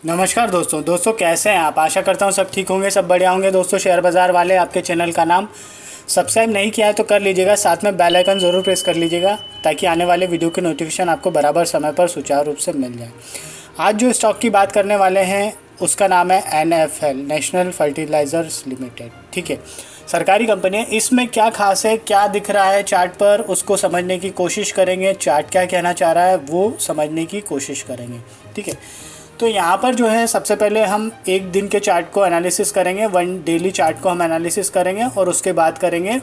नमस्कार दोस्तों कैसे हैं आप। आशा करता हूँ सब ठीक होंगे, सब बढ़िया होंगे। दोस्तों शेयर बाज़ार वाले आपके चैनल का नाम सब्सक्राइब नहीं किया है तो कर लीजिएगा, साथ में बेल आइकन ज़रूर प्रेस कर लीजिएगा ताकि आने वाले वीडियो की नोटिफिकेशन आपको बराबर समय पर सुचारू रूप से मिल जाए। आज जो स्टॉक की बात करने वाले हैं उसका नाम है NFL, नेशनल फर्टिलाइज़र्स लिमिटेड। ठीक है, सरकारी कंपनी है। इसमें क्या खास है, क्या दिख रहा है चार्ट पर, उसको समझने की कोशिश करेंगे। चार्ट क्या कहना चाह रहा है वो समझने की कोशिश करेंगे। ठीक है, तो यहाँ पर जो है सबसे पहले हम एक दिन के चार्ट को एनालिसिस करेंगे, वन डेली चार्ट को हम एनालिसिस करेंगे और उसके बाद करेंगे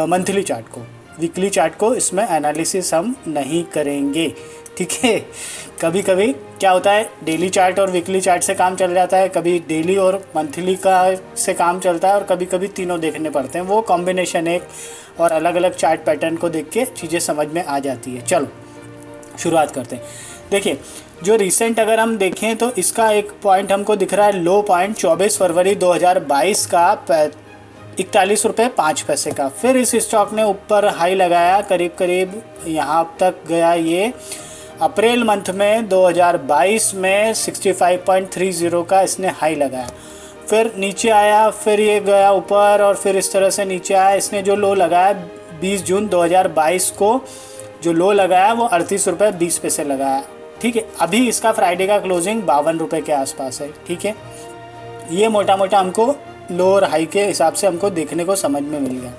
मंथली चार्ट को। वीकली चार्ट को इसमें एनालिसिस हम नहीं करेंगे। ठीक है, कभी कभी क्या होता है डेली चार्ट और वीकली चार्ट से काम चल जाता है, कभी डेली और मंथली का से काम चलता है और कभी कभी तीनों देखने पड़ते हैं। वो कॉम्बिनेशन एक और अलग अलग चार्ट पैटर्न को देख के चीज़ें समझ में आ जाती है। चलो शुरुआत करते हैं। देखिए, जो रिसेंट अगर हम देखें तो इसका एक पॉइंट हमको दिख रहा है, लो पॉइंट 24 फरवरी 2022 का 41 रुपये 5 पैसे का। फिर इस स्टॉक ने ऊपर हाई लगाया, करीब करीब यहाँ तक गया। ये अप्रैल मंथ में 2022 में 65.30 का इसने हाई लगाया, फिर नीचे आया, फिर ये गया ऊपर और फिर इस तरह से नीचे आया। इसने जो लो लगाया 20 जून 2022 को, जो लो लगाया वो 38 रुपये 20 पैसे लगाया। ठीक है, अभी इसका फ्राइडे का क्लोजिंग 52 रुपये के आसपास है। ठीक है, ये मोटा मोटा हमको लो और हाई के हिसाब से हमको देखने को समझ में मिल गया।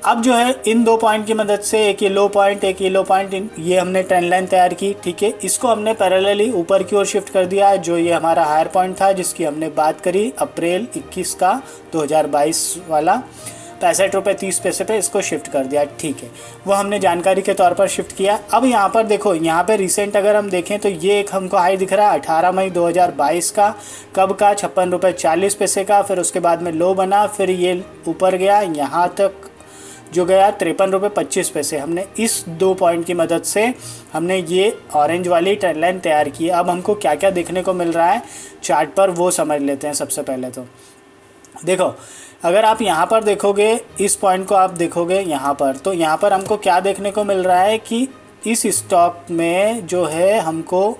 अब जो है इन दो पॉइंट की मदद से, एक ये लो पॉइंट एक ये लो पॉइंट, ये हमने ट्रेंड लाइन तैयार की। ठीक है, इसको हमने पैरेलली ऊपर की ओर शिफ्ट कर दिया। जो ये हमारा हायर पॉइंट था जिसकी हमने बात करी अप्रैल 21 का 2022 वाला, 65 रुपये 30 पैसे पे इसको शिफ्ट कर दिया। ठीक है, वो हमने जानकारी के तौर पर शिफ्ट किया। अब यहाँ पर देखो, यहाँ पे रिसेंट अगर हम देखें तो ये एक हमको हाई दिख रहा है 18 मई 2022 का, कब का 56 रुपये 40 पैसे का। फिर उसके बाद में लो बना, फिर ये ऊपर गया, यहाँ तक जो गया 53 रुपये 25 पैसे। हमने इस दो पॉइंट की मदद से हमने ये ऑरेंज वाली ट्रेंड लाइन तैयार की। अब हमको क्या क्या देखने को मिल रहा है चार्ट पर वो समझ लेते हैं। सबसे पहले तो देखो, अगर आप यहाँ पर देखोगे, इस पॉइंट को आप देखोगे यहाँ पर, तो यहाँ पर हमको क्या देखने को मिल रहा है कि इस स्टॉक में जो है हमको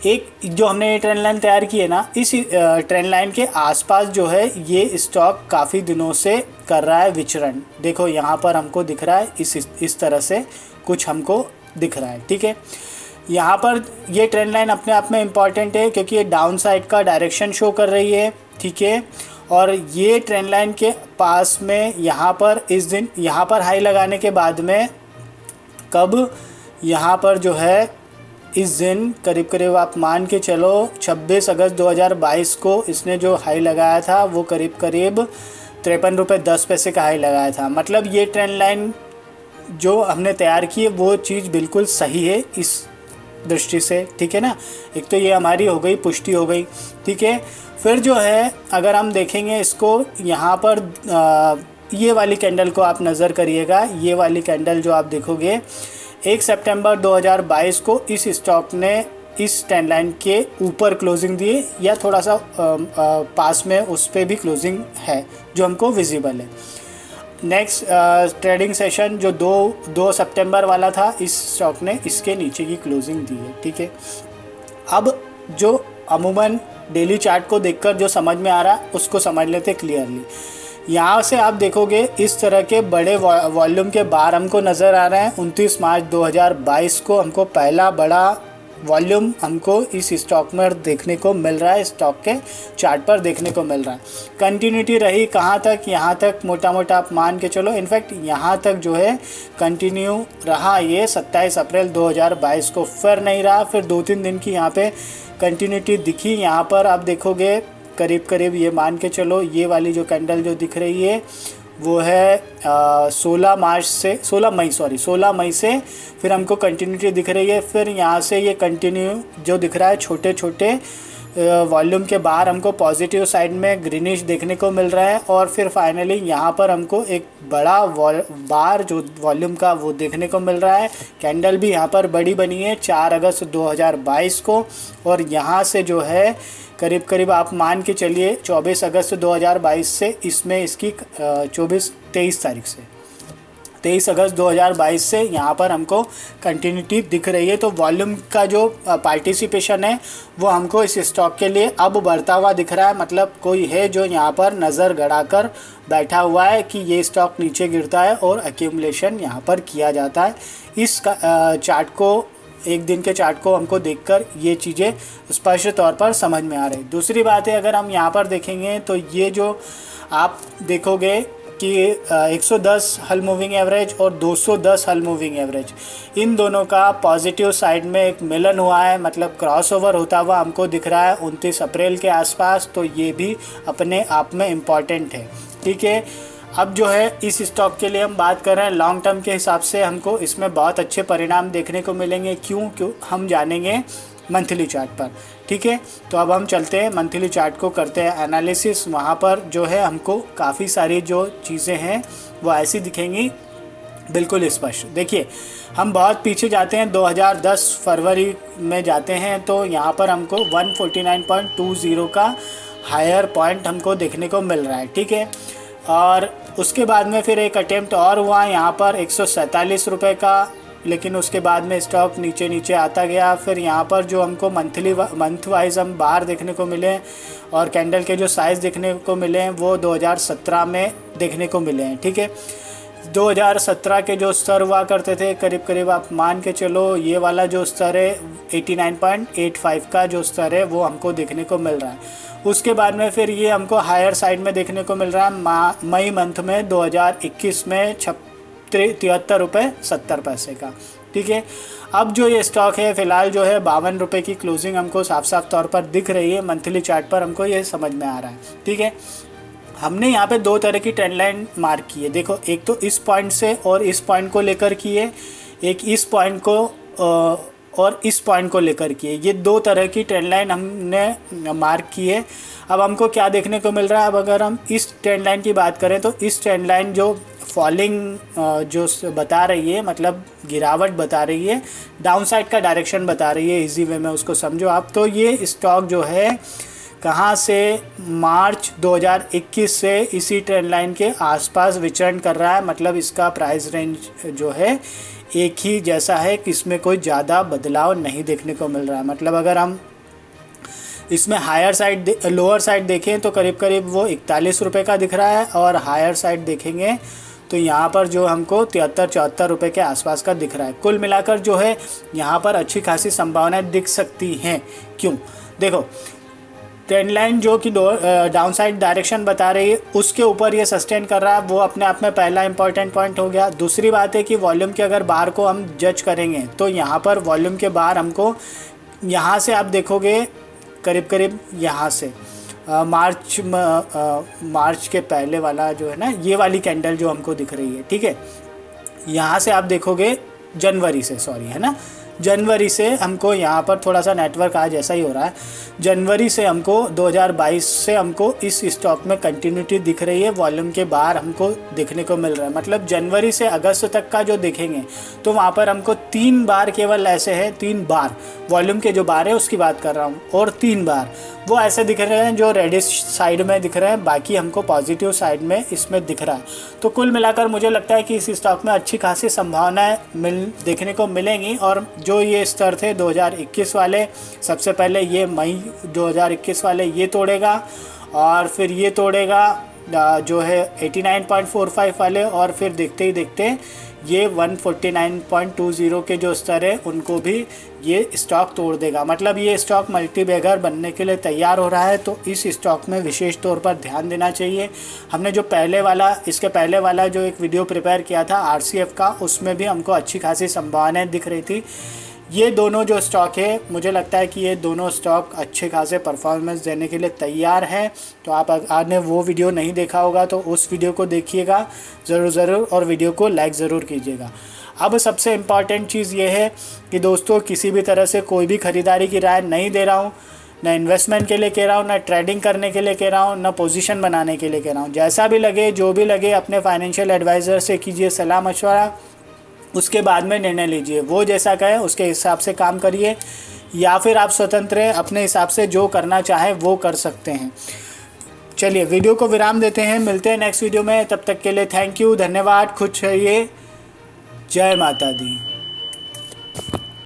एक जो हमने ट्रेंड लाइन तैयार की है ना, इस ट्रेंड लाइन के आसपास जो है ये स्टॉक काफ़ी दिनों से कर रहा है विचरण। देखो यहाँ पर हमको दिख रहा है इस तरह से कुछ हमको दिख रहा है। ठीक है, यहाँ पर ये ट्रेंड लाइन अपने आप में इम्पॉर्टेंट है क्योंकि ये डाउन साइड का डायरेक्शन शो कर रही है। ठीक है, और ये ट्रेंड लाइन के पास में यहाँ पर इस दिन यहाँ पर हाई लगाने के बाद में कब यहाँ पर जो है इस दिन करीब करीब आप मान के चलो 26 अगस्त 2022 को इसने जो हाई लगाया था वो करीब करीब 53 रुपये 10 पैसे का हाई लगाया था। मतलब ये ट्रेंड लाइन जो हमने तैयार की है वो चीज़ बिल्कुल सही है इस दृष्टि से। ठीक है ना, एक तो ये हमारी हो गई, पुष्टि हो गई। ठीक है, फिर जो है अगर हम देखेंगे इसको, यहाँ पर ये वाली कैंडल को आप नज़र करिएगा। ये वाली कैंडल जो आप देखोगे 1 सितंबर 2022 को इस स्टॉक ने इस ट्रेंड लाइन के ऊपर क्लोजिंग दिए या थोड़ा सा पास में उस पर भी क्लोजिंग है जो हमको विजिबल है। नेक्स्ट ट्रेडिंग सेशन जो 2 सितंबर वाला था, इस स्टॉक ने इसके नीचे की क्लोजिंग दी है। ठीक है, अब जो अमूमन डेली चार्ट को देखकर जो समझ में आ रहा है उसको समझ लेते क्लियरली। यहाँ से आप देखोगे इस तरह के बड़े वॉल्यूम के बार हमको नज़र आ रहे हैं। 29 मार्च 2022 को हमको पहला बड़ा वॉल्यूम हमको इस स्टॉक में देखने को मिल रहा है, स्टॉक के चार्ट पर देखने को मिल रहा है। कंटिन्यूटी रही कहाँ तक, यहाँ तक मोटा मोटा आप मान के चलो, इनफैक्ट यहाँ तक जो है कंटिन्यू रहा ये 27 अप्रैल 2022 को, फिर नहीं रहा, फिर 2-3 दिन की यहाँ पे कंटिन्यूटी दिखी। यहाँ पर आप देखोगे करीब करीब ये मान के चलो, ये वाली जो कैंडल जो दिख रही है वो है 16 मई से फिर हमको कंटिन्यूटी दिख रही है। फिर यहाँ से ये कंटिन्यू जो दिख रहा है, छोटे छोटे वॉल्यूम के बाहर हमको पॉजिटिव साइड में ग्रीनिश देखने को मिल रहा है और फिर फाइनली यहाँ पर हमको एक बड़ा बार जो वॉल्यूम का वो देखने को मिल रहा है। कैंडल भी यहाँ पर बड़ी बनी है 4 अगस्त 2022 को और यहाँ से जो है करीब करीब आप मान के चलिए 24 अगस्त 2022 से इसमें इसकी 23 तारीख से 23 अगस्त 2022 से यहाँ पर हमको कंटिन्यूटी दिख रही है। तो वॉल्यूम का जो पार्टिसिपेशन है वो हमको इस स्टॉक के लिए अब बढ़ता हुआ दिख रहा है। मतलब कोई है जो यहाँ पर नज़र गड़ाकर बैठा हुआ है कि ये स्टॉक नीचे गिरता है और एक्यूमुलेशन यहाँ पर किया जाता है। इस चार्ट को, एक दिन के चार्ट को हमको देखकर ये चीज़ें स्पष्ट तौर पर समझ में आ रही। दूसरी बात है, अगर हम यहाँ पर देखेंगे तो ये जो आप देखोगे कि 110 हल मूविंग एवरेज और 210 हल मूविंग एवरेज, इन दोनों का पॉजिटिव साइड में एक मिलन हुआ है, मतलब क्रॉसओवर होता हुआ हमको दिख रहा है 29 अप्रैल के आसपास। तो ये भी अपने आप में इम्पॉर्टेंट है। ठीक है, अब जो है इस स्टॉक के लिए हम बात कर रहे हैं लॉन्ग टर्म के हिसाब से, हमको इसमें बहुत अच्छे परिणाम देखने को मिलेंगे। क्यों हम जानेंगे मंथली चार्ट पर। ठीक है, तो अब हम चलते हैं मंथली चार्ट को, करते हैं एनालिसिस। वहाँ पर जो है हमको काफ़ी सारी जो चीज़ें हैं वो ऐसी दिखेंगी बिल्कुल स्पष्ट। देखिए, हम बहुत पीछे जाते हैं, 2010 फरवरी में जाते हैं, तो यहाँ पर हमको 149.20 का हायर पॉइंट हमको देखने को मिल रहा है। ठीक है, और उसके बाद में फिर एक अटेम्प्ट और हुआ यहाँ पर 147 रुपये का, लेकिन उसके बाद में स्टॉक नीचे आता गया। फिर यहाँ पर जो हमको मंथ वाइज हम बाहर देखने को मिले और कैंडल के जो साइज़ देखने को मिले हैं वो 2017 में देखने को मिले हैं। ठीक है, 2017 के जो स्तर हुआ करते थे करीब आप मान के चलो, ये वाला जो स्तर है 89.85 का जो स्तर है वो हमको देखने को मिल रहा है। उसके बाद में फिर ये हमको हायर साइड में देखने को मिल रहा है मई मंथ में 2021 में 73 रुपये 70 पैसे का। ठीक है, अब जो ये स्टॉक है फ़िलहाल जो है 52 रुपये की क्लोजिंग हमको साफ तौर पर दिख रही है। मंथली चार्ट पर हमको ये समझ में आ रहा है। ठीक है, हमने यहाँ पे दो तरह की ट्रेंड लाइन मार्क की है। देखो, एक तो इस पॉइंट से और इस पॉइंट को लेकर की है, एक इस पॉइंट को और इस पॉइंट को लेकर की है। ये दो तरह की ट्रेंड लाइन हमने मार्क की है। अब हमको क्या देखने को मिल रहा है, अब अगर हम इस ट्रेंड लाइन की बात करें तो इस ट्रेंड लाइन जो फॉलिंग जो बता रही है, मतलब गिरावट बता रही है, डाउन साइड का डायरेक्शन बता रही है, इजी वे में उसको समझो आप। तो ये स्टॉक जो है कहाँ से मार्च 2021 से इसी ट्रेंड लाइन के आसपास विचरण कर रहा है। मतलब इसका प्राइस रेंज जो है एक ही जैसा है कि इसमें कोई ज़्यादा बदलाव नहीं देखने को मिल रहा है। मतलब अगर हम इसमें हायर साइड लोअर साइड देखें तो करीब वो 41 रुपये का दिख रहा है, और हायर साइड देखेंगे तो यहाँ पर जो हमको 73-74 रुपये के आसपास का दिख रहा है। कुल मिलाकर जो है यहाँ पर अच्छी खासी संभावनाएं दिख सकती हैं। क्यों? देखो, ट्रेंड लाइन जो कि डाउन साइड डायरेक्शन बता रही है उसके ऊपर ये सस्टेन कर रहा है, वो अपने आप में पहला इंपॉर्टेंट पॉइंट हो गया। दूसरी बात है कि वॉल्यूम के अगर बाहर को हम जज करेंगे तो यहाँ पर वॉल्यूम के बाहर हमको यहाँ से आप देखोगे करीब यहाँ से मार्च के पहले वाला जो है ना, ये वाली कैंडल जो हमको दिख रही है। ठीक है, यहाँ से आप देखोगे जनवरी से, सॉरी है ना, जनवरी से हमको यहाँ पर थोड़ा सा नेटवर्क आज ऐसा ही हो रहा है। जनवरी से हमको 2022 से हमको इस स्टॉक में कंटिन्यूटी दिख रही है, वॉल्यूम के बाहर हमको देखने को मिल रहा है। मतलब जनवरी से अगस्त तक का जो देखेंगे तो वहाँ पर हमको 3 बार केवल ऐसे है, 3 बार वॉल्यूम के जो बार है उसकी बात कर रहा हूँ, और 3 बार वो ऐसे दिख रहे हैं जो रेडिश साइड में दिख रहे हैं, बाकी हमको पॉजिटिव साइड में इसमें दिख रहा है। तो कुल मिलाकर मुझे लगता है कि इस स्टॉक में अच्छी खासी संभावनाएं देखने को मिलेंगी। और जो ये स्तर थे 2021 वाले, सबसे पहले ये मई 2021 वाले ये तोड़ेगा, और फिर ये तोड़ेगा जो है 89.45 वाले, और फिर देखते ही देखते ये 149.20 के जो स्तर है उनको भी ये स्टॉक तोड़ देगा। मतलब ये स्टॉक मल्टी बैगर बनने के लिए तैयार हो रहा है। तो इस स्टॉक में विशेष तौर पर ध्यान देना चाहिए। हमने जो इसके पहले वाला जो एक वीडियो प्रिपेयर किया था RCF का, उसमें भी हमको अच्छी खासी संभावनाएं दिख रही थी। ये दोनों जो स्टॉक है, मुझे लगता है कि ये दोनों स्टॉक अच्छे खासे परफॉर्मेंस देने के लिए तैयार हैं। तो आप आपने वो वीडियो नहीं देखा होगा तो उस वीडियो को देखिएगा ज़रूर, और वीडियो को लाइक ज़रूर कीजिएगा। अब सबसे इम्पॉर्टेंट चीज़ ये है कि दोस्तों, किसी भी तरह से कोई भी ख़रीदारी की राय नहीं दे रहा हूँ, ना इन्वेस्टमेंट के लिए कह रहा हूँ, ना ट्रेडिंग करने के लिए कह रहा हूँ, ना पोजीशन बनाने के लिए कह रहा हूँ। जैसा भी लगे, जो भी लगे, अपने फाइनेंशियल एडवाइज़र से कीजिए सलाह मशवरा, उसके बाद में निर्णय लीजिए। वो जैसा कहे उसके हिसाब से काम करिए, या फिर आप स्वतंत्र हैं, अपने हिसाब से जो करना चाहें वो कर सकते हैं। चलिए वीडियो को विराम देते हैं, मिलते हैं नेक्स्ट वीडियो में। तब तक के लिए थैंक यू, धन्यवाद, खुश रहिए, जय माता दी।